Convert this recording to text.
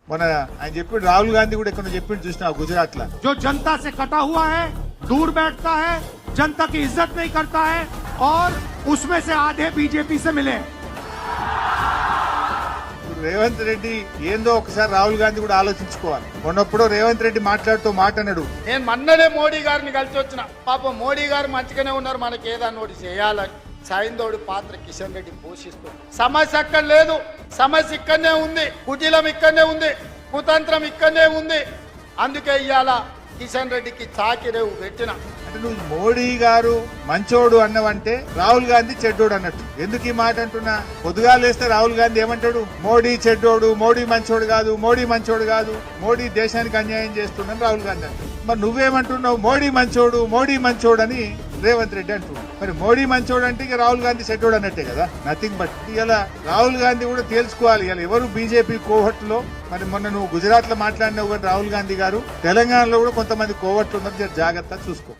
మన ఆయన చెప్పిండు రాహుల్ గాంధీ కూడా ఎక్కడ చెప్పిండు చూసినా గుజరాత్ లా जो जनता से कटा हुआ है, दूर बैठता है, जनता की इज्जत नहीं करता है और उसमें से आधे बीजेपी से मिले। రేవంత్ రెడ్డి ఏందో ఒకసారి రాహుల్ గాంధీ కూడా ఆలోచించుకోవాలి. మొన్నప్పుడు రేవంత్ రెడ్డి మాట్లాడుతూ మాట అన్నాడు, నేను మొన్ననే మోడీ గారిని కలిసి వచ్చిన. పాపం మోడీ గారు మంచిగానే ఉన్నారు, మనకి ఏదన్నా ఒకటి చేయాలని. సాయందోడి పాత్ర కిషన్ రెడ్డి పోషిస్తుంది. సమస్య అక్కడ లేదు, సమస్య ఇక్కడనే ఉంది, కుటీలం ఇక్కడనే ఉంది, కుతంత్రం ఇక్కడనే ఉంది. అందుకే ఇవాళ కిషన్ రెడ్డికి చాకిరేవు పెట్టిన. అంటే నువ్వు మోడీ గారు మంచోడు అన్నవంటే రాహుల్ గాంధీ చెడ్డోడు అన్నట్టు. ఎందుకు ఈ మాట అంటున్నా? పొద్దుగా లేస్తే రాహుల్ గాంధీ ఏమంటాడు? మోడీ చెడ్డోడు, మోడీ మంచోడు కాదు, మోడీ మంచోడు కాదు, మోడీ దేశానికి అన్యాయం చేస్తుందని రాహుల్ గాంధీ అంటాడు. మరి నువ్వేమంటున్నావు? మోడీ మంచోడు, మోడీ మంచోడు అని రేవంత్ రెడ్డి అంటున్నాడు. మరి మోడీ మంచోడు అంటే ఇక రాహుల్ గాంధీ చెడ్డోడు అన్నట్టే కదా, నథింగ్ బట్. ఇలా రాహుల్ గాంధీ కూడా తేల్చుకోవాలి ఇలా ఎవరు బీజేపీ కోహట్లో. మరి మొన్న నువ్వు గుజరాత్ లో మాట్లాడినావు కానీ రాహుల్ గాంధీ గారు, తెలంగాణలో కూడా కొంతమంది కోవట్లు ఉన్నారు, జాగ్రత్త చూసుకో.